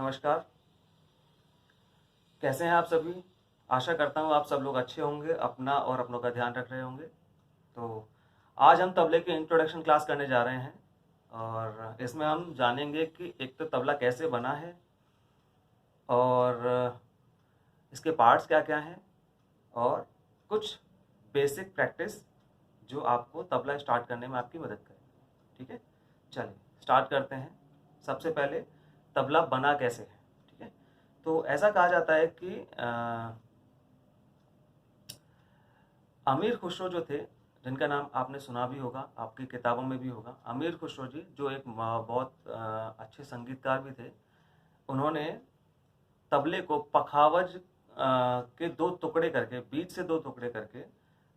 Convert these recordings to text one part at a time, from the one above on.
नमस्कार। कैसे हैं आप सभी? आशा करता हूँ आप सब लोग अच्छे होंगे, अपना और अपनों का ध्यान रख रहे होंगे। तो आज हम तबले की इंट्रोडक्शन क्लास करने जा रहे हैं और इसमें हम जानेंगे कि एक तो तबला कैसे बना है और इसके पार्ट्स क्या क्या हैं और कुछ बेसिक प्रैक्टिस जो आपको तबला स्टार्ट करने में आपकी मदद करेगी। ठीक है, चलिए स्टार्ट करते हैं। सबसे पहले तबला बना कैसे है। ठीक है, तो ऐसा कहा जाता है कि अमीर खुसरो जो थे, जिनका नाम आपने सुना भी होगा, आपकी किताबों में भी होगा, अमीर खुसरो जी जो एक बहुत अच्छे संगीतकार भी थे। उन्होंने तबले को पखावज के दो टुकड़े करके, बीच से दो टुकड़े करके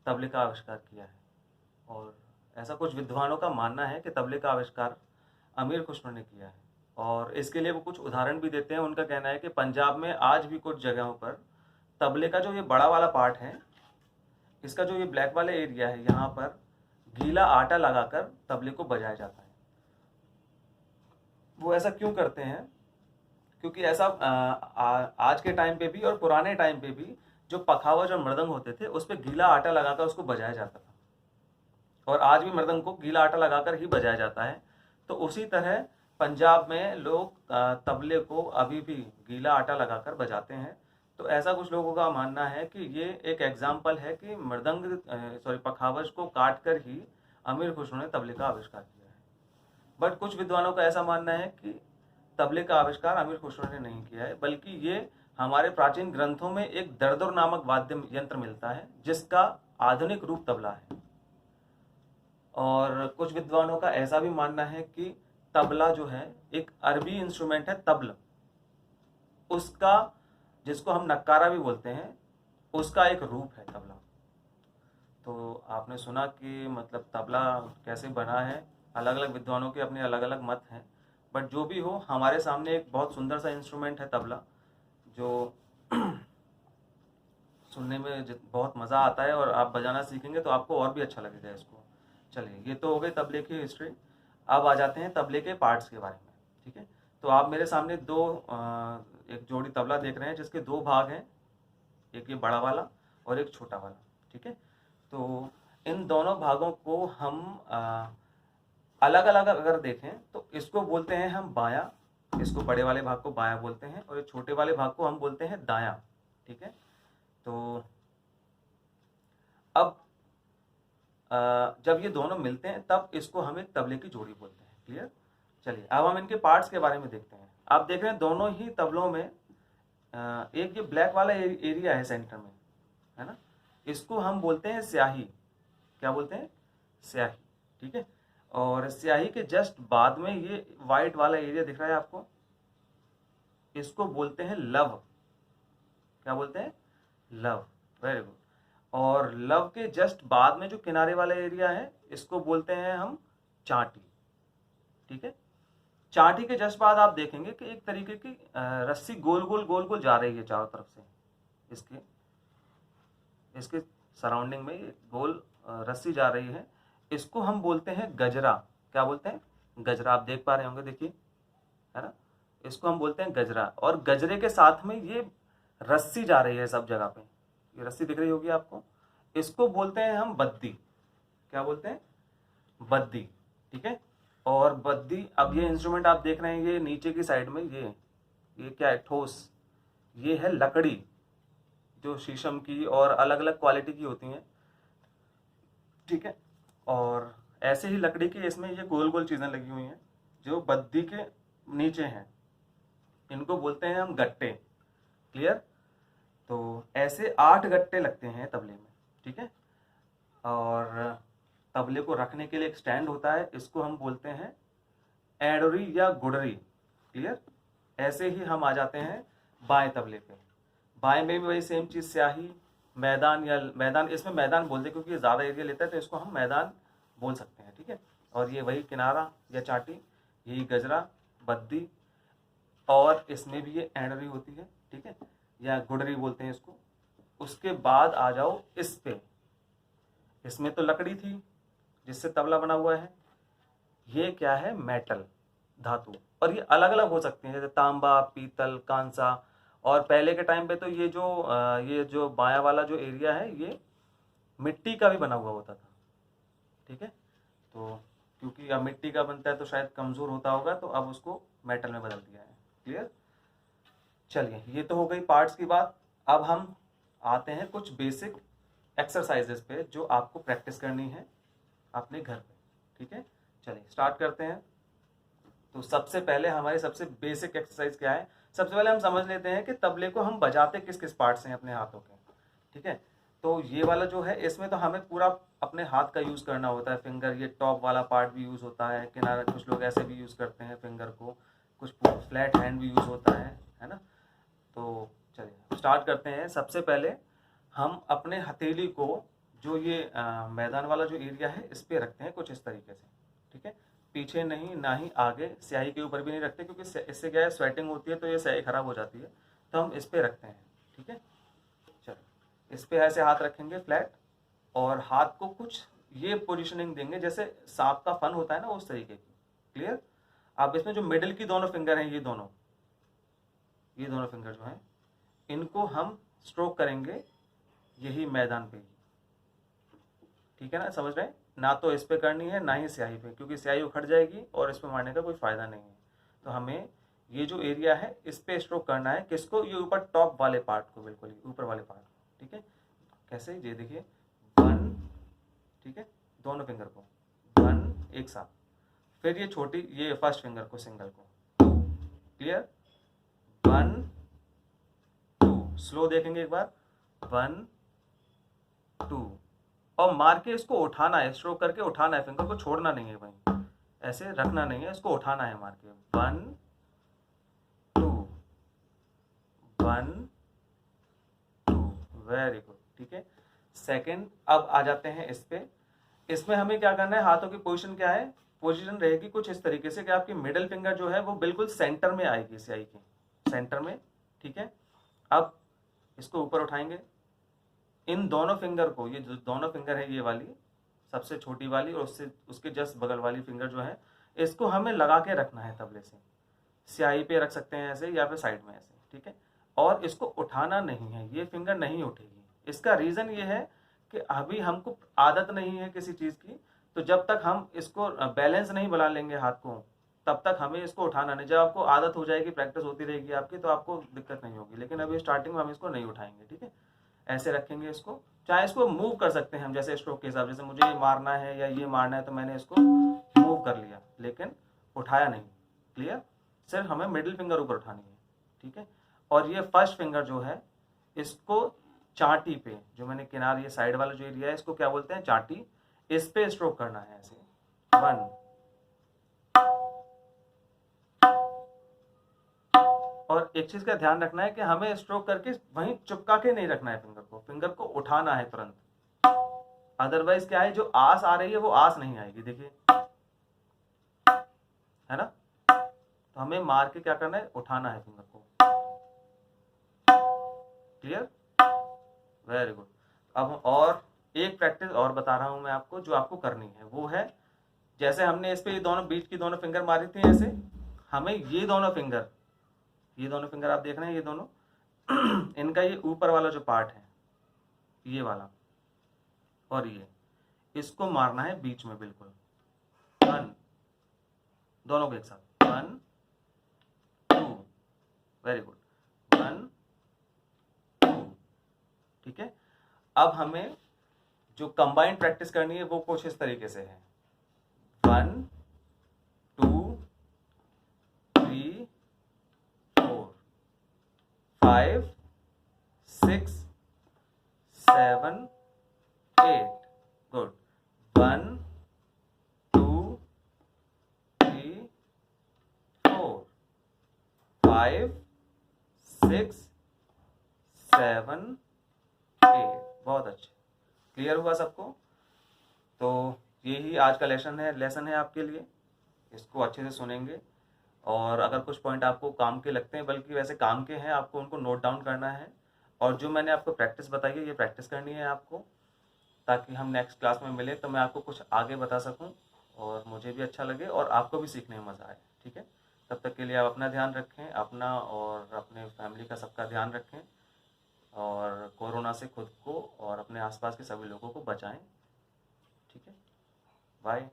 तबले का आविष्कार किया है। और ऐसा कुछ विद्वानों का मानना है कि तबले का आविष्कार अमीर खुसरो ने किया है और इसके लिए वो कुछ उदाहरण भी देते हैं। उनका कहना है कि पंजाब में आज भी कुछ जगहों पर तबले का जो ये बड़ा वाला पार्ट है, इसका जो ये ब्लैक वाला एरिया है, यहाँ पर गीला आटा लगाकर तबले को बजाया जाता है। वो ऐसा क्यों करते हैं? क्योंकि ऐसा आज के टाइम पे भी और पुराने टाइम पे भी जो पखावज और मृदंग होते थे उस पर गीला आटा लगाकर उसको बजाया जाता था और आज भी मृदंग को गीला आटा लगाकर ही बजाया जाता है। तो उसी तरह पंजाब में लोग तबले को अभी भी गीला आटा लगाकर बजाते हैं। तो ऐसा कुछ लोगों का मानना है कि ये एक एग्जाम्पल है कि पखावज को काट कर ही अमीर खुसरो ने तबले का आविष्कार किया है। बट कुछ विद्वानों का ऐसा मानना है कि तबले का आविष्कार अमीर खुसरो ने नहीं किया है, बल्कि ये हमारे प्राचीन ग्रंथों में एक दरदुर नामक वाद्य यंत्र मिलता है जिसका आधुनिक रूप तबला है। और कुछ विद्वानों का ऐसा भी मानना है कि तबला जो है एक अरबी इंस्ट्रूमेंट है, तबल, उसका, जिसको हम नक्कारा भी बोलते हैं, उसका एक रूप है तबला। तो आपने सुना कि मतलब तबला कैसे बना है, अलग अलग विद्वानों के अपने अलग अलग मत हैं। बट जो भी हो, हमारे सामने एक बहुत सुंदर सा इंस्ट्रूमेंट है तबला, जो सुनने में बहुत मज़ा आता है और आप बजाना सीखेंगे तो आपको और भी अच्छा लगेगा इसको। चलिए, ये तो हो गई तबले की हिस्ट्री। अब आ जाते हैं तबले के पार्ट्स के बारे में। ठीक है, तो आप मेरे सामने एक जोड़ी तबला देख रहे हैं जिसके दो भाग हैं, एक ये बड़ा वाला और एक छोटा वाला। ठीक है, तो इन दोनों भागों को हम अलग अलग अगर देखें तो इसको बोलते हैं हम बायां, इसको बड़े वाले भाग को बायां बोलते हैं और ये छोटे वाले भाग को हम बोलते हैं दायां। ठीक है, तो अब जब ये दोनों मिलते हैं तब इसको हम एक तबले की जोड़ी बोलते हैं। क्लियर? चलिए, अब हम इनके पार्ट्स के बारे में देखते हैं। आप देख रहे हैं दोनों ही तबलों में एक ये ब्लैक वाला एरिया है सेंटर में, है ना, इसको हम बोलते हैं स्याही। क्या बोलते हैं? स्याही। ठीक है, और स्याही के जस्ट बाद में ये वाइट वाला एरिया दिख रहा है आपको, इसको बोलते हैं लव। क्या बोलते हैं? लव। Very good. और लव के जस्ट बाद में जो किनारे वाला एरिया है इसको बोलते हैं हम चांटी। ठीक है, चांटी के जस्ट बाद आप देखेंगे कि एक तरीके की रस्सी गोल गोल गोल गोल जा रही है चारों तरफ से, इसके सराउंडिंग में ये गोल रस्सी जा रही है, इसको हम बोलते हैं गजरा। क्या बोलते हैं? गजरा। आप देख पा रहे होंगे, देखिए, है ना, इसको हम बोलते हैं गजरा। और गजरे के साथ में ये रस्सी जा रही है सब जगह पे, ये रस्सी दिख रही होगी आपको, इसको बोलते हैं हम बद्दी। क्या बोलते हैं? बद्दी। ठीक है, और बद्दी, अब ये इंस्ट्रूमेंट आप देख रहे हैं, ये नीचे की साइड में ये क्या है? ठोस। ये है लकड़ी, जो शीशम की और अलग अलग क्वालिटी की होती हैं। ठीक है, और ऐसे ही लकड़ी की इसमें ये गोल गोल चीजें लगी हुई हैं जो बद्दी के नीचे हैं, इनको बोलते हैं हम गट्टे। क्लियर? तो ऐसे 8 गट्टे लगते हैं तबले में। ठीक है, और तबले को रखने के लिए एक स्टैंड होता है, इसको हम बोलते हैं एडोरी या गुडरी। क्लियर? ऐसे ही हम आ जाते हैं बाएं तबले पे। बाएं में भी वही सेम चीज, स्याही, मैदान, या मैदान, इसमें मैदान बोलते हैं क्योंकि ये ज़्यादा एरिया लेता है तो इसको हम मैदान बोल सकते हैं। ठीक है, और ये वही किनारा या चाटी, यही गजरा, बद्दी, और इसमें भी ये एडोरी होती है। ठीक है, या गुडरी बोलते हैं इसको। उसके बाद आ जाओ इस पे, इसमें तो लकड़ी थी जिससे तबला बना हुआ है, ये क्या है? मेटल। धातु, और ये अलग अलग हो सकती हैं, जैसे तांबा, पीतल, कांसा। और पहले के टाइम पे तो ये जो बायां वाला जो एरिया है ये मिट्टी का भी बना हुआ होता था, ठीक है। तो क्योंकि अब मिट्टी का बनता है तो शायद कमज़ोर होता होगा, तो अब उसको मेटल में बदल दिया है। क्लियर। चलिए, ये तो हो गई पार्ट्स की बात। अब हम आते हैं कुछ बेसिक एक्सरसाइजेस पे जो आपको प्रैक्टिस करनी है अपने घर पे, ठीक है। चलिए स्टार्ट करते हैं। तो सबसे पहले हमारी सबसे बेसिक एक्सरसाइज क्या है, सबसे पहले हम समझ लेते हैं कि तबले को हम बजाते किस किस पार्ट से हैं अपने हाथों के, ठीक है। तो ये वाला जो है इसमें तो हमें पूरा अपने हाथ का यूज़ करना होता है, फिंगर, ये टॉप वाला पार्ट भी यूज़ होता है, किनारा कुछ लोग ऐसे भी यूज़ करते हैं फिंगर को, कुछ फ्लैट हैंड भी यूज़ होता है ना। तो चलिए स्टार्ट करते हैं। सबसे पहले हम अपने हथेली को जो ये मैदान वाला जो एरिया है इस पे रखते हैं कुछ इस तरीके से, ठीक है। पीछे नहीं, ना ही आगे, स्याही के ऊपर भी नहीं रखते, क्योंकि इससे क्या है स्वेटिंग होती है तो ये स्याही खराब हो जाती है, तो हम इस पे रखते हैं, ठीक है। चलो इस पे ऐसे हाथ रखेंगे फ्लैट, और हाथ को कुछ ये पोजीशनिंग देंगे जैसे सांप का फन होता है ना, उस तरीके की। क्लियर। अब इसमें जो मिडिल की दोनों फिंगर हैं, ये दोनों फिंगर जो हैं, इनको हम स्ट्रोक करेंगे यही मैदान पे ही, ठीक है ना, समझ रहे हैं। ना तो इस पे करनी है ना ही स्याही पे, क्योंकि स्याही उखड़ जाएगी और इस पे मारने का कोई फायदा नहीं है। तो हमें ये जो एरिया है इस पे स्ट्रोक करना है, किसको, ये ऊपर टॉप वाले पार्ट को, बिल्कुल ऊपर वाले पार्ट को, ठीक है। कैसे, ये देखिए, 1, ठीक है, दोनों फिंगर को 1 एक साथ, फिर ये छोटी, ये फर्स्ट फिंगर को सिंगल को 2। क्लियर। 1 2, स्लो देखेंगे एक बार, 1 2, और मार के इसको उठाना है, स्ट्रोक करके उठाना है, फिंगर को छोड़ना नहीं है भाई, ऐसे रखना नहीं है, इसको उठाना है मार के। 1 2 1 2, वेरी गुड, ठीक है। सेकंड, अब आ जाते हैं इस पे। इसमें हमें क्या करना है, हाथों की पोजीशन क्या है, पोजीशन रहेगी कुछ इस तरीके से कि आपकी मिडिल फिंगर जो है वो बिल्कुल सेंटर में आएगी, स्याही के सेंटर में, ठीक है। अब इसको ऊपर उठाएंगे, इन दोनों फिंगर को, ये जो दोनों फिंगर है, ये वाली सबसे छोटी वाली और उससे उसके जस्ट बगल वाली फिंगर जो है, इसको हमें लगा के रखना है तबले से, स्याही पे रख सकते हैं ऐसे, या फिर साइड में ऐसे, ठीक है। और इसको उठाना नहीं है, ये फिंगर नहीं उठेगी। इसका रीज़न ये है कि अभी हमको आदत नहीं है किसी चीज़ की, तो जब तक हम इसको बैलेंस नहीं बना लेंगे हाथ को, तब तक हमें इसको उठाना नहीं। जब आपको आदत हो जाएगी, प्रैक्टिस होती रहेगी आपकी, तो आपको दिक्कत नहीं होगी, लेकिन अभी स्टार्टिंग में हम इसको नहीं उठाएंगे, ठीक है। ऐसे रखेंगे इसको, चाहे इसको मूव कर सकते हैं हम, जैसे स्ट्रोक के हिसाब, जैसे मुझे ये मारना है या ये मारना है तो मैंने इसको मूव कर लिया, लेकिन उठाया नहीं। क्लियर। सिर्फ हमें मिडिल फिंगर ऊपर उठानी है, ठीक है। और ये फर्स्ट फिंगर जो है, इसको चांटी पे, जो मैंने किनारे, ये साइड वाला जो एरिया है, इसको क्या बोलते हैं, चांटी, इस पे स्ट्रोक करना है ऐसे। 1, और एक चीज का ध्यान रखना है कि हमें स्ट्रोक करके वहीं चिपका के नहीं रखना है फिंगर को, फिंगर को उठाना है तुरंत, अदरवाइज क्या है, जो आस आ रही है वो आस नहीं आएगी, देखिए, है ना। तो हमें मार के क्या करना है, उठाना है फिंगर को। Clear, very good. अब और एक प्रैक्टिस और बता रहा हूं मैं आपको, जो आपको करनी है वो है, जैसे हमने इस पे ये दोनों बीच की दोनों फिंगर मारी थी ऐसे, हमें ये दोनों फिंगर आप देख रहे हैं, ये दोनों इनका ये ऊपर वाला जो पार्ट है, ये वाला और ये, इसको मारना है बीच में बिल्कुल। 1, दोनों को एक साथ, 1 2, वेरी गुड, 1 2, ठीक है। अब हमें जो कंबाइंड प्रैक्टिस करनी है वो कुछ इस तरीके से है, 1 2 3 4 5 6 7 8, गुड, 1 2 3 4 5 6 7 8, बहुत अच्छे। क्लियर हुआ सबको। तो यही आज का लेसन है आपके लिए, इसको अच्छे से सुनेंगे, और अगर कुछ पॉइंट आपको काम के लगते हैं, बल्कि वैसे काम के हैं, आपको उनको नोट डाउन करना है, और जो मैंने आपको प्रैक्टिस बताई है ये प्रैक्टिस करनी है आपको, ताकि हम नेक्स्ट क्लास में मिले तो मैं आपको कुछ आगे बता सकूं और मुझे भी अच्छा लगे और आपको भी सीखने में मज़ा आए, ठीक है। तब तक के लिए आप अपना ध्यान रखें, अपना और अपने फैमिली का सबका ध्यान रखें, और कोरोना से खुद को और अपने आसपास के सभी लोगों को बचाएं। ठीक है, बाय।